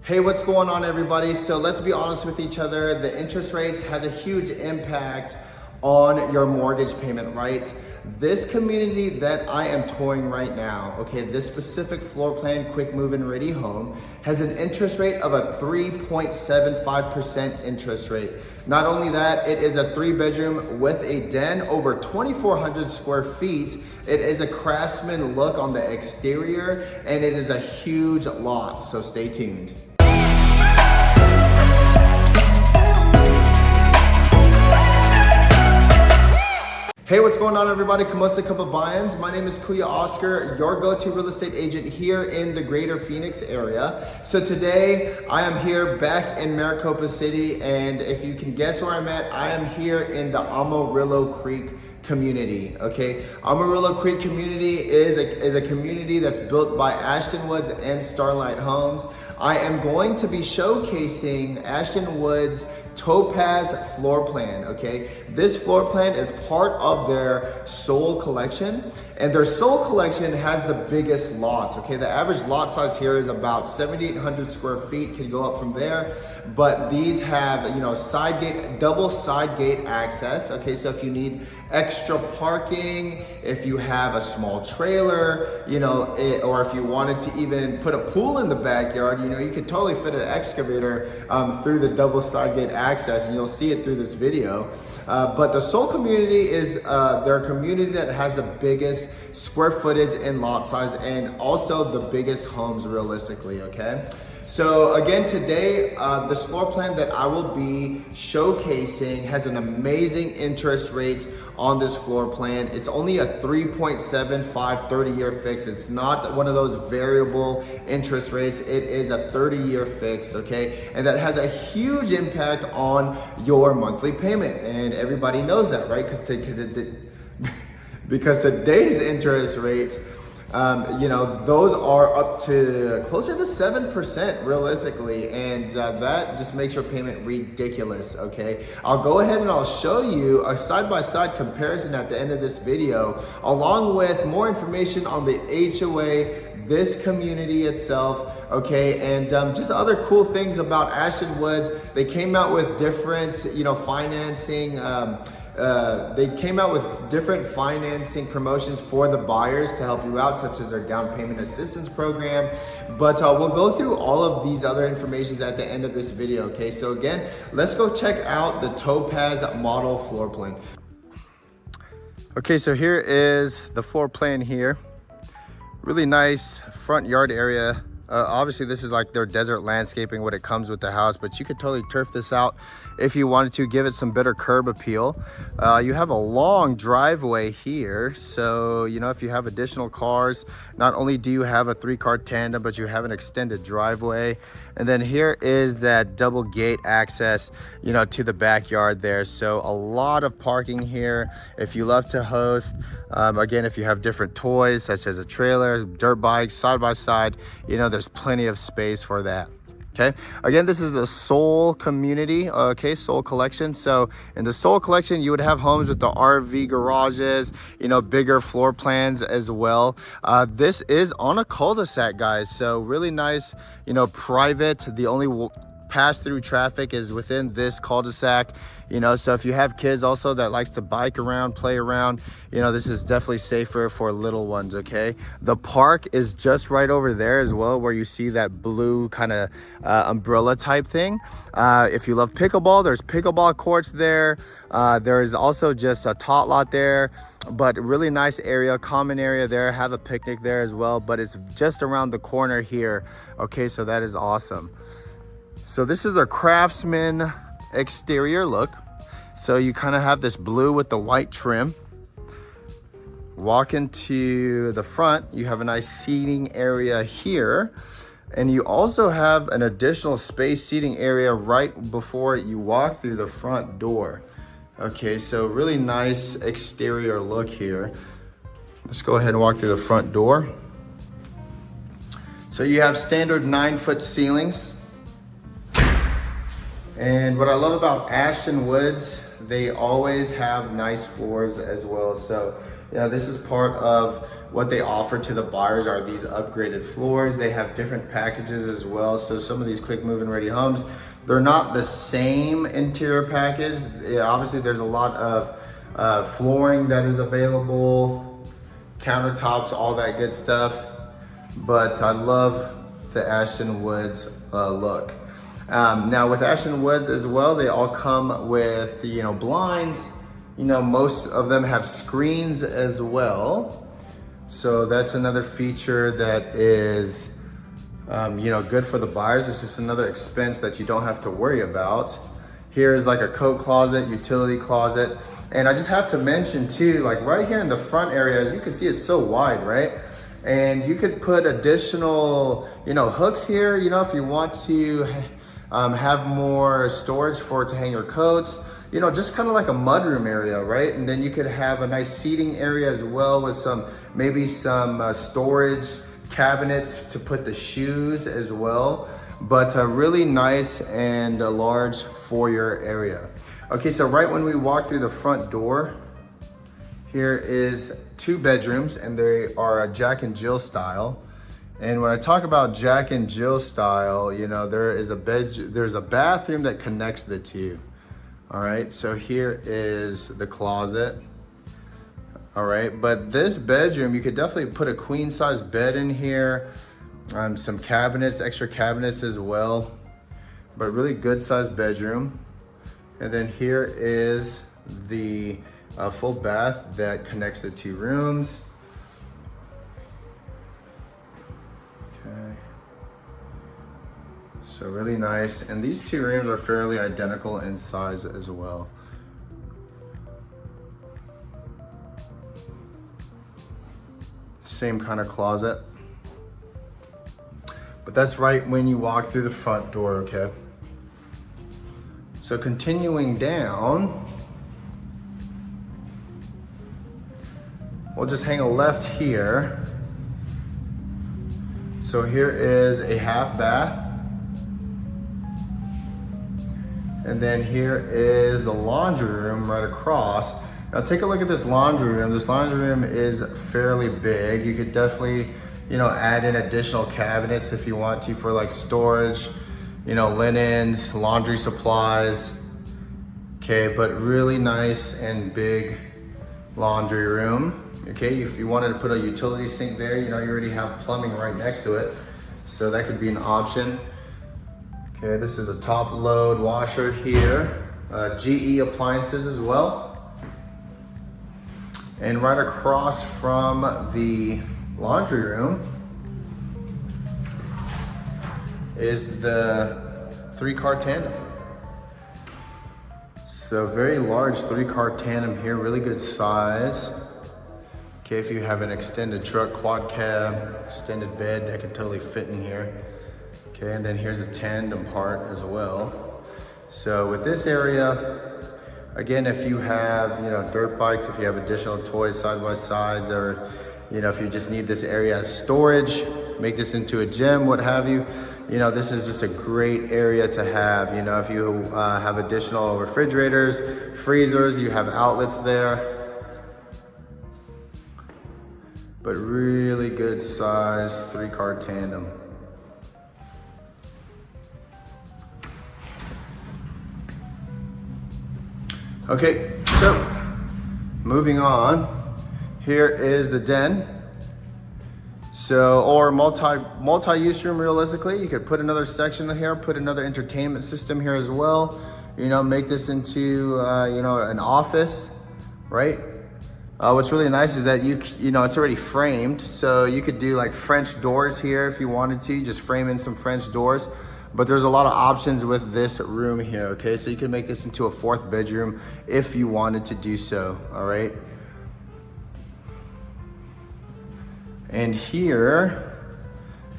Hey, what's going on, everybody? So let's be honest with each other. The interest rates has a huge impact on your mortgage payment, right? This community that I am touring right now, okay, this specific floor plan, quick move and ready home, has an interest rate of a 3.75% interest rate. Not only that, it is a 3-bedroom with a den over 2,400 square feet. It is a craftsman look on the exterior, and it is a huge lot, so stay tuned. Hey, what's going on, everybody? Kamusta Kababayans. My name is Kuya Oscar, your go-to real estate agent here in the greater Phoenix area. So today I am here back in Maricopa City, and if you can guess where I'm at, I am here in the Amorillo Creek community. Okay, Amorillo Creek community is a community that's built by Ashton Woods and Starlight Homes. I am going to be showcasing Ashton Woods' Topaz floor plan, okay? This floor plan is part of their Soul collection, and their Soul collection has the biggest lots, okay? The average lot size here is about 7,800 square feet, can go up from there, but these have, side gate, double side gate access, okay? So if you need extra parking, if you have a small trailer, or if you wanted to even put a pool in the backyard, you could totally fit an excavator through the double side gate access, and you'll see it through this video. But the Soul community is their community that has the biggest square footage and lot size, and also the biggest homes realistically, okay? So again, today, this floor plan that I will be showcasing has an amazing interest rate on this floor plan. It's only a 3.75 30-year fix. It's not one of those variable interest rates. It is a 30-year fix, okay? And that has a huge impact on your monthly payment. And everybody knows that, right? Because today's interest rates, those are up to closer to 7% realistically, and that just makes your payment ridiculous, okay? I'll go ahead and I'll show you a side-by-side comparison at the end of this video, along with more information on the HOA, this community itself, okay, and just other cool things about Ashton Woods. They came out with different, financing, they came out with different financing promotions for the buyers to help you out, such as their down payment assistance program. But we'll go through all of these other informations at the end of this video, okay? So again, let's go check out the Topaz model floor plan. Okay, so here is the floor plan here. Really nice front yard area. Obviously this is like their desert landscaping when it comes with the house, but you could totally turf this out if you wanted to, give it some better curb appeal. You have a long driveway here, so if you have additional cars, not only do you have a 3-car tandem, but you have an extended driveway. And then here is that double gate access to the backyard there, so a lot of parking here if you love to host. Again, if you have different toys such as a trailer, dirt bikes, side by side, there's plenty of space for that. Okay, again, this is the Soul community, okay, Soul collection. So in the Soul collection, you would have homes with the RV garages, bigger floor plans as well. This is on a cul-de-sac, guys, so really nice, private. The only pass-through traffic is within this cul-de-sac, so if you have kids also that likes to bike around, play around, this is definitely safer for little ones, okay? The park is just right over there as well, where you see that blue kind of umbrella type thing. If you love pickleball, there's pickleball courts there. There is also just a tot lot there, but really nice area, common area there. Have a picnic there as well, but it's just around the corner here, okay? So that is awesome. So this is their craftsman exterior look. So you kind of have this blue with the white trim. Walk into the front, you have a nice seating area here. And you also have an additional space seating area right before you walk through the front door. Okay, so really nice exterior look here. Let's go ahead and walk through the front door. So you have standard 9-foot ceilings. And what I love about Ashton Woods, they always have nice floors as well. So this is part of what they offer to the buyers are these upgraded floors. They have different packages as well. So some of these quick move and ready homes, they're not the same interior package. Yeah, obviously there's a lot of flooring that is available, countertops, all that good stuff. But I love the Ashton Woods look. Now with Ashton Woods as well, they all come with, you know, blinds. You know, most of them have screens as well. So that's another feature that is, you know, good for the buyers. It's just another expense that you don't have to worry about. Here is like a coat closet, utility closet. And I just have to mention too, like right here in the front area, as you can see, it's so wide, right? And you could put additional, you know, hooks here, you know, if you want to have more storage for it to hang your coats. You know, just kind of like a mudroom area, right? And then you could have a nice seating area as well with some, maybe some storage cabinets to put the shoes as well. But a really nice and a large foyer area. Okay, so right when we walk through the front door, here is 2 bedrooms, and they are a Jack and Jill style. And when I talk about Jack and Jill style, you know, there's a bathroom that connects the two. All right, so here is the closet. All right, but this bedroom, you could definitely put a queen size bed in here, some cabinets, extra cabinets as well, but really good sized bedroom. And then here is the full bath that connects the 2 rooms. Okay. So really nice, and these 2 rooms are fairly identical in size as well. Same kind of closet. But that's right when you walk through the front door, okay? So continuing down, we'll just hang a left here. So here is a half bath. And then here is the laundry room right across. Now take a look at this laundry room. This laundry room is fairly big. You could definitely, you know, add in additional cabinets if you want to for like storage, you know, linens, laundry supplies. Okay, but really nice and big laundry room. Okay, if you wanted to put a utility sink there, you know, you already have plumbing right next to it. So that could be an option. Okay, this is a top load washer here. GE appliances as well. And right across from the laundry room is the 3-car tandem. So very large 3-car tandem here, really good size. Okay, if you have an extended truck, quad cab, extended bed, that could totally fit in here. Okay, and then here's a tandem part as well. So with this area, again, if you have, you know, dirt bikes, if you have additional toys, side-by-sides, or, you know, if you just need this area as storage, make this into a gym, what have you, you know, this is just a great area to have. You know, if you have additional refrigerators, freezers, you have outlets there. But really good size 3-car tandem. Okay, so moving on, here is the den. So, or multi-use room realistically. You could put another section here, put another entertainment system here as well. You know, make this into, you know, an office, right? What's really nice is that you know, it's already framed. So you could do like French doors here if you wanted to, just frame in some French doors. But there's a lot of options with this room here, okay? So you can make this into a 4th bedroom if you wanted to do so, all right? And here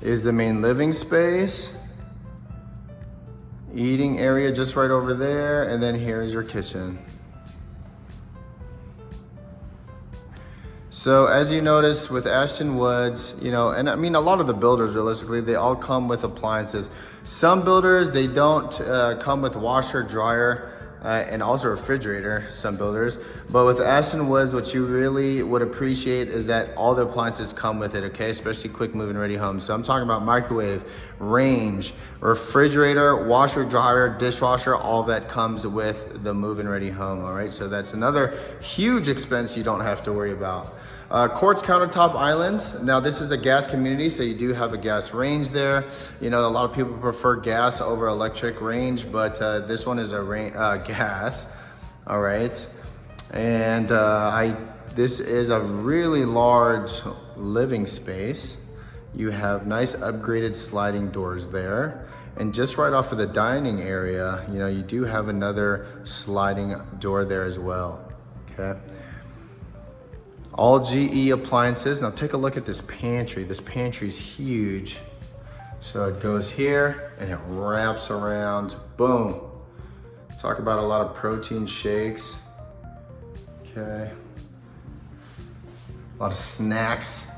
is the main living space. Eating area just right over there, and then here's your kitchen. So as you notice with Ashton Woods, you know, and I mean a lot of the builders realistically, they all come with appliances. Some builders, they don't come with washer, dryer. and also refrigerator, some builders. But with Ashton Woods, what you really would appreciate is that all the appliances come with it, okay? Especially quick move and ready homes. So I'm talking about microwave, range, refrigerator, washer, dryer, dishwasher, all that comes with the move and ready home, all right? So that's another huge expense you don't have to worry about. Quartz countertop islands. Now this is a gas community, so you do have a gas range there. You know, a lot of people prefer gas over electric range, but this one is a gas. All right, and this is a really large living space. You have nice upgraded sliding doors there. And just right off of the dining area, you know, you do have another sliding door there as well, okay? All GE appliances. Now take a look at this pantry. This pantry is huge. So it goes here and it wraps around, boom. Talk about a lot of protein shakes, okay? A lot of snacks.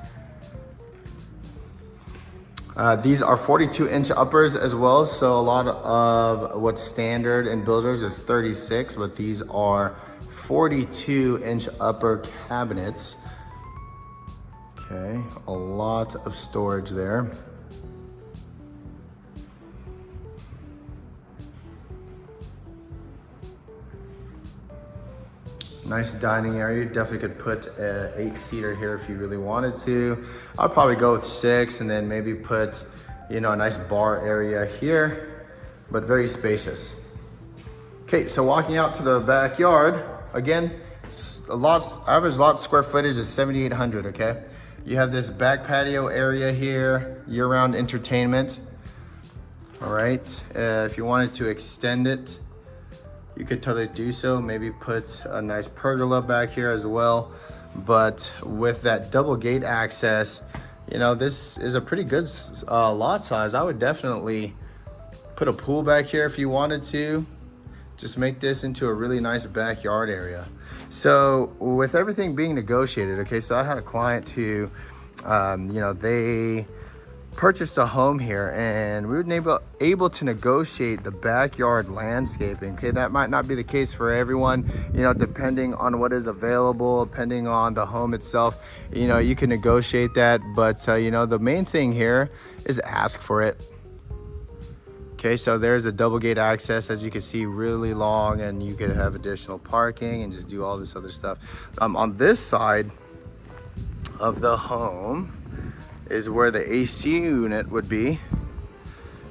These are 42-inch uppers as well, so a lot of what's standard in builders is 36, but these are 42-inch upper cabinets. Okay, a lot of storage there. Nice dining area. You definitely could put an 8-seater here if you really wanted to. I'd probably go with 6 and then maybe put, you know, a nice bar area here, but very spacious. Okay, so walking out to the backyard, again, average lot square footage is 7,800, okay? You have this back patio area here, year-round entertainment. All right, if you wanted to extend it, you could totally do so. Maybe put a nice pergola back here as well. But with that double gate access, you know, this is a pretty good lot size. I would definitely put a pool back here if you wanted to. Just make this into a really nice backyard area. So with everything being negotiated, okay, so I had a client who, you know, they purchased a home here and we were able to negotiate the backyard landscaping. Okay, that might not be the case for everyone, you know, depending on what is available, depending on the home itself, you know, you can negotiate that. But, you know, the main thing here is ask for it. Okay, so there's the double gate access, as you can see, really long, and you could have additional parking and just do all this other stuff. On this side of the home is where the AC unit would be.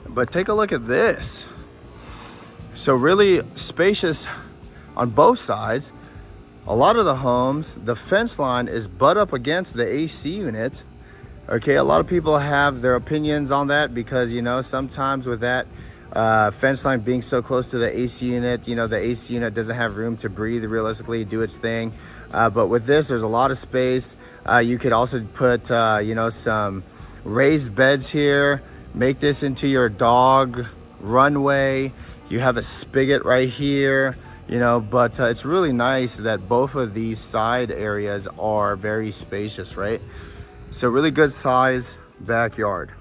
But take a look at this. So really spacious on both sides. A lot of the homes, the fence line is butt up against the AC unit. Okay, a lot of people have their opinions on that because, you know, sometimes with that fence line being so close to the AC unit, you know, the AC unit doesn't have room to breathe, realistically, do its thing. But with this, there's a lot of space. You could also put, you know, some raised beds here, make this into your dog runway. You have a spigot right here, you know, but it's really nice that both of these side areas are very spacious, right? So really good size backyard.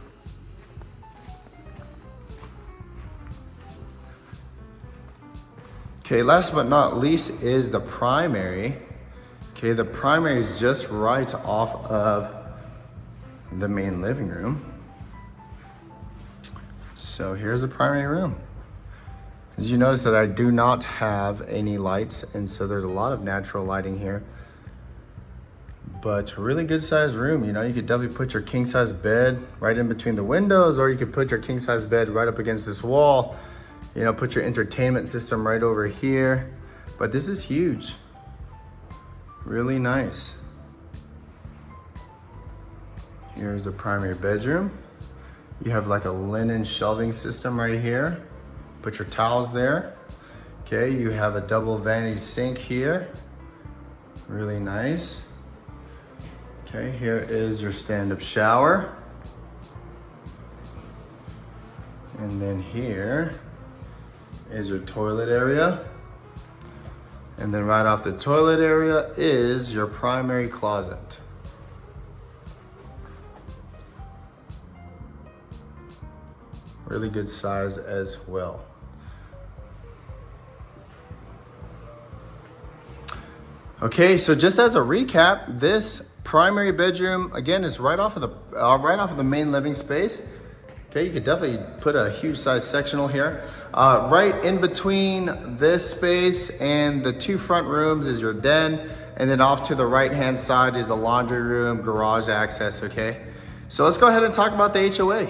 Okay, last but not least is the primary. Okay, the primary is just right off of the main living room. So here's the primary room. As you notice that I do not have any lights, and so there's a lot of natural lighting here. But really good sized room, you know, you could definitely put your king size bed right in between the windows, or you could put your king size bed right up against this wall. You know, put your entertainment system right over here. But this is huge. Really nice. Here's a primary bedroom. You have like a linen shelving system right here. Put your towels there. Okay, you have a double vanity sink here. Really nice. Okay, here is your stand-up shower. And then here is your toilet area. And then right off the toilet area is your primary closet. Really good size as well. Okay, so just as a recap, this primary bedroom again is right off of the main living space. Okay, you could definitely put a huge size sectional here. Right in between this space and the two front rooms is your den, and then off to the right hand side is the laundry room, garage access. Okay, so let's go ahead and talk about the HOA.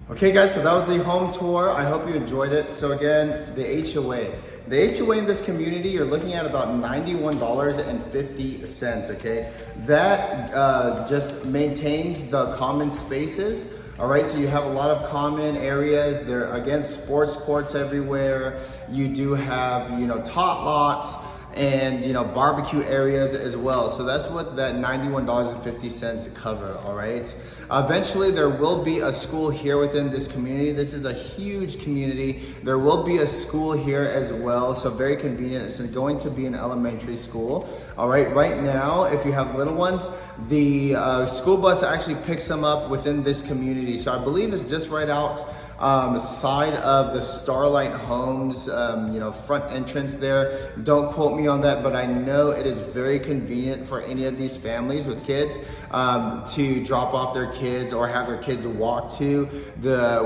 Okay guys, so that was the home tour. I hope you enjoyed it. So again, the HOA. The HOA in this community, you're looking at about $91.50, okay? That just maintains the common spaces, all right? So you have a lot of common areas. There, again, sports courts everywhere. You do have, tot lots and, barbecue areas as well. So that's what that $91.50 cover, all right? Eventually, there will be a school here within this community. This is a huge community. There will be a school here as well, so very convenient. It's going to be an elementary school. All right, right now, if you have little ones, the school bus actually picks them up within this community. So I believe it's just right out side of the Starlight Homes, front entrance there. Don't quote me on that, but I know it is very convenient for any of these families with kids to drop off their kids or have their kids walk to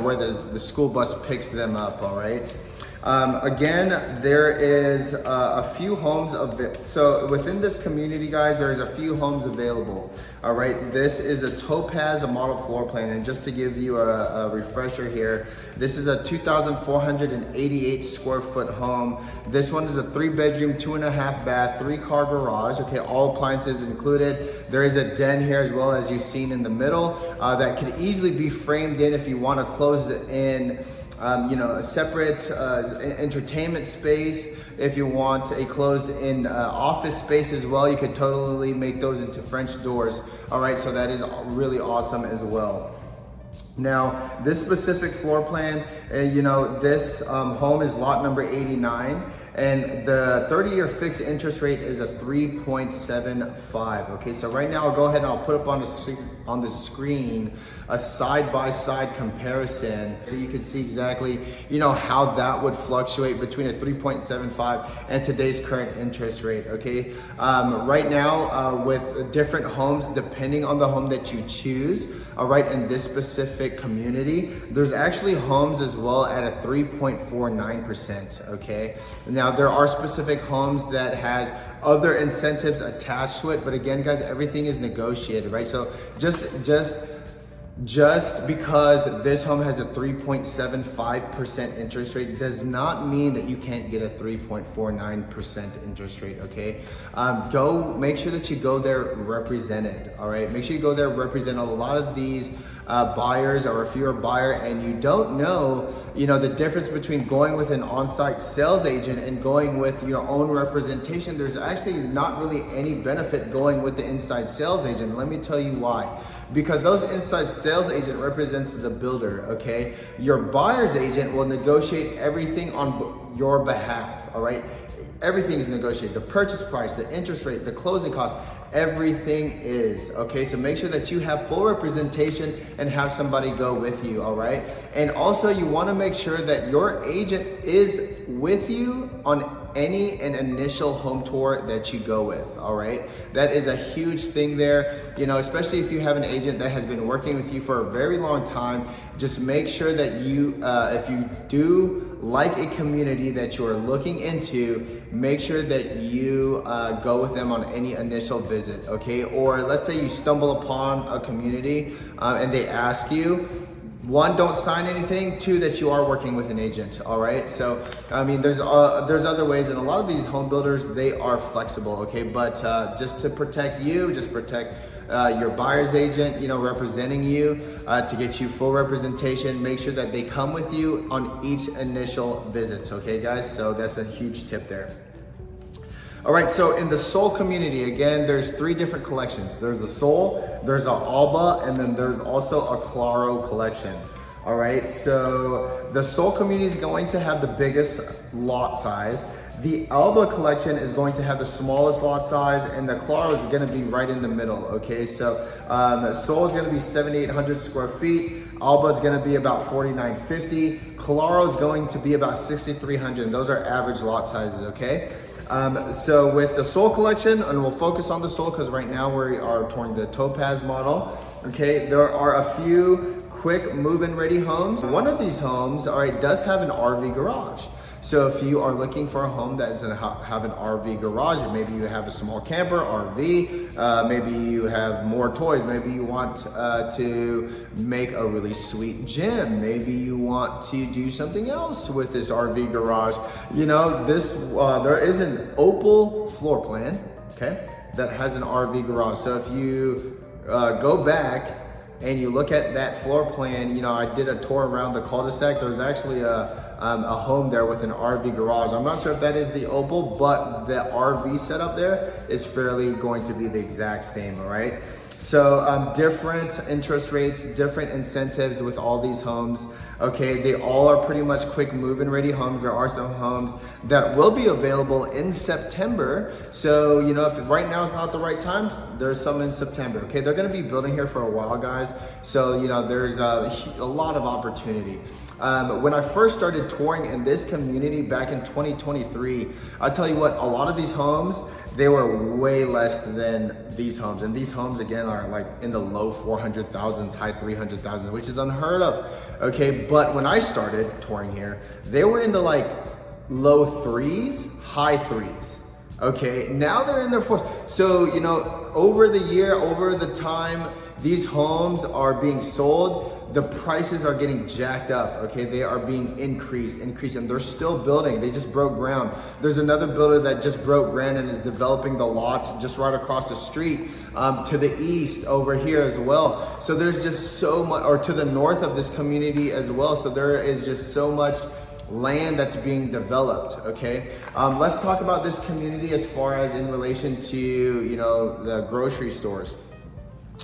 where the school bus picks them up, all right? Again, there is a few homes so within this community, guys, there's a few homes available. All right, this is the Topaz model floor plan, and just to give you a refresher here, this is a 2,488 square foot home. This one is a 3-bedroom, 2.5 bath, 3-car garage. Okay, all appliances included. There is a den here as well, as you've seen in the middle, that could easily be framed in if you want to close it in. A separate entertainment space. If you want a closed-in office space as well, you could totally make those into French doors. All right, so that is really awesome as well. Now, this specific floor plan, this home is lot number 89, and the 30-year fixed interest rate is a 3.75. Okay, so right now I'll go ahead and I'll put up on the screen a side-by-side comparison so you can see exactly, how that would fluctuate between a 3.75 and today's current interest rate, okay? Right now, with different homes, depending on the home that you choose, all right, in this specific community, there's actually homes as well at a 3.49%, okay? Now, there are specific homes that has other incentives attached to it, but again, guys, everything is negotiated, right? So just because this home has a 3.75% interest rate does not mean that you can't get a 3.49% interest rate, okay? Make sure that you go there represented, all right? Make sure you go there represent. A lot of these buyers, or if you're a buyer and you don't know, the difference between going with an on-site sales agent and going with your own representation, there's actually not really any benefit going with the inside sales agent. Let me tell you why. Because those inside sales agent represents the builder, okay? Your buyer's agent will negotiate everything on your behalf, all right? Everything is negotiated. The purchase price, the interest rate, the closing costs, everything is, okay? So make sure that you have full representation and have somebody go with you, all right? And also you wanna make sure that your agent is with you on any initial home tour that you go with, all right? That is a huge thing there, especially if you have an agent that has been working with you for a very long time. Just make sure that you, if you do like a community that you are looking into, make sure that you go with them on any initial visit, okay? Or let's say you stumble upon a community and they ask you, 1, don't sign anything. 2, that you are working with an agent, all right? So, there's other ways, and a lot of these home builders, they are flexible, okay? But just to protect you, just protect your buyer's agent, representing you to get you full representation. Make sure that they come with you on each initial visit, okay, guys? So that's a huge tip there. All right, so in the Soul community, again, there's 3 different collections. There's the Soul, there's a Alba, and then there's also a Claro collection. All right, so the Soul community is going to have the biggest lot size. The Alba collection is going to have the smallest lot size, and the Claro is gonna be right in the middle, okay? So Soul is gonna be 7,800 square feet. Alba is gonna be about 4,950. Claro is going to be about 6,300, and those are average lot sizes, okay? So with the Soul collection, and we'll focus on the Soul because right now we are touring the Topaz model. Okay, there are a few quick move-in ready homes. One of these homes, all right, does have an RV garage. So if you are looking for a home that is going to have an RV garage, maybe you have a small camper, RV, maybe you have more toys, maybe you want to make a really sweet gym, maybe you want to do something else with this RV garage. You know, there is an Opal floor plan, okay, that has an RV garage. So if you go back and you look at that floor plan, you know, I did a tour around the cul-de-sac. There's actually a home there with an RV garage. I'm not sure if that is the Opal, but the RV setup there is fairly going to be the exact same, all right? So different interest rates, different incentives with all these homes. Okay, they all are pretty much quick move-in ready homes. There are some homes that will be available in September. So, you know, if right now is not the right time, there's some in September. Okay, they're gonna be building here for a while, guys. So, you know, there's a lot of opportunity. When I first started touring in this community back in 2023, I'll tell you what, a lot of these homes, they were way less than these homes. And these homes, again, are like in the low 400,000s, high 300,000s, which is unheard of. Okay, but when I started touring here, they were in the like low threes, high threes. Okay, now they're in their fours. So, you know, over the year, over the time, these homes are being sold, the prices are getting jacked up, okay? They are being increased, and they're still building. They just broke ground. There's another builder that just broke ground and is developing the lots just right across the street to the east over here as well. So there's just so much, or to the north of this community as well. So there is just so much land that's being developed, okay? Let's talk about this community as far as in relation to, you know, the grocery stores.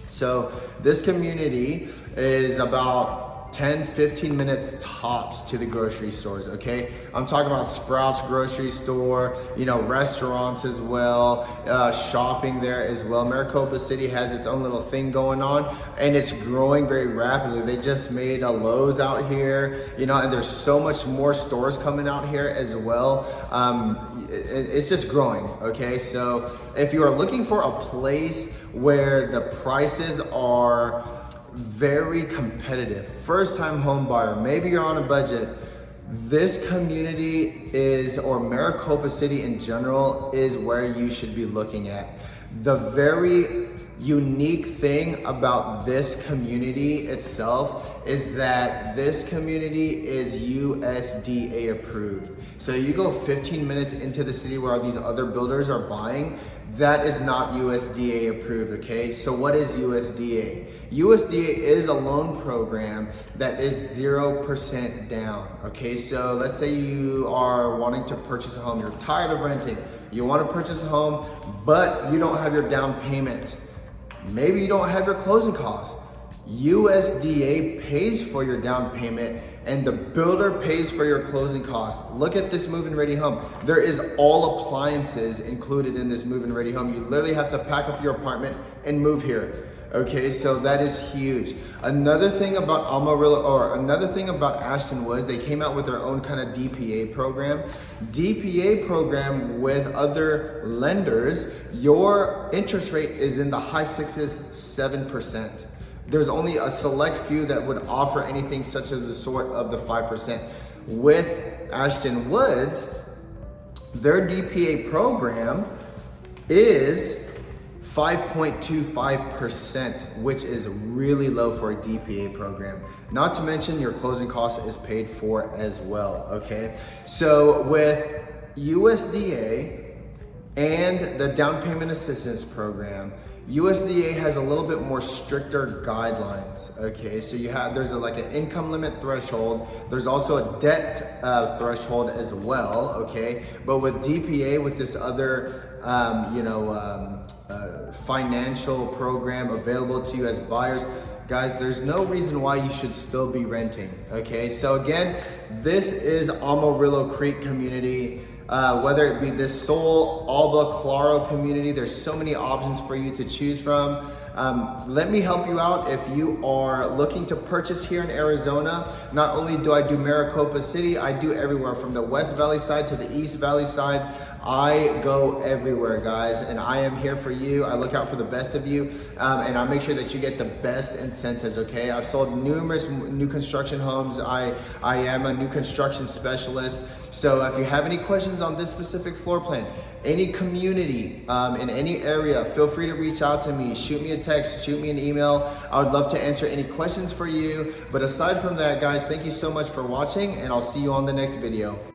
So this community is about 10-15 minutes tops to the grocery stores, okay? I'm talking about Sprouts grocery store, you know, restaurants as well, shopping there as well. Maricopa City has its own little thing going on, and it's growing very rapidly. They just made a Lowe's out here, you know, and there's so much more stores coming out here as well. It's just growing, okay? So if you are looking for a place where the prices are very competitive, first time home buyer, maybe you're on a budget, this community is, or Maricopa City in general, is where you should be looking at. The very unique thing about this community itself is that this community is USDA approved. So you go 15 minutes into the city where these other builders are buying, that is not USDA approved, okay? So what is USDA? USDA is a loan program that is 0% down, okay? So let's say you are wanting to purchase a home, you're tired of renting, you want to purchase a home, but you don't have your down payment. Maybe you don't have your closing costs. USDA pays for your down payment and the builder pays for your closing costs. Look at this move-in ready home. There is all appliances included in this move-in ready home. You literally have to pack up your apartment and move here. Okay, so that is huge. Another thing about Amorillo, or another thing about Ashton Woods, they came out with their own kind of DPA program. DPA program with other lenders, your interest rate is in the high 6s, 7%. There's only a select few that would offer anything such as the sort of the 5%. With Ashton Woods, their DPA program is 5.25%, which is really low for a DPA program. Not to mention your closing cost is paid for as well, okay? So with USDA and the down payment assistance program, USDA has a little bit more stricter guidelines, okay? So there's like an income limit threshold. There's also a debt threshold as well, okay? But with DPA, with this other, financial program available to you as buyers, guys, there's no reason why you should still be renting, okay? So again, this is Amorillo Creek community. Whether it be this Soul, Alba, Claro community, there's so many options for you to choose from. Let me help you out. If you are looking to purchase here in Arizona, not only do I do Maricopa City, I do everywhere from the West Valley side to the East Valley side. I go everywhere, guys, and I am here for you. I look out for the best of you, and I make sure that you get the best incentives, okay? I've sold numerous new construction homes. I am a new construction specialist. So if you have any questions on this specific floor plan, any community in any area, feel free to reach out to me. Shoot me a text, shoot me an email. I would love to answer any questions for you. But aside from that, guys, thank you so much for watching, and I'll see you on the next video.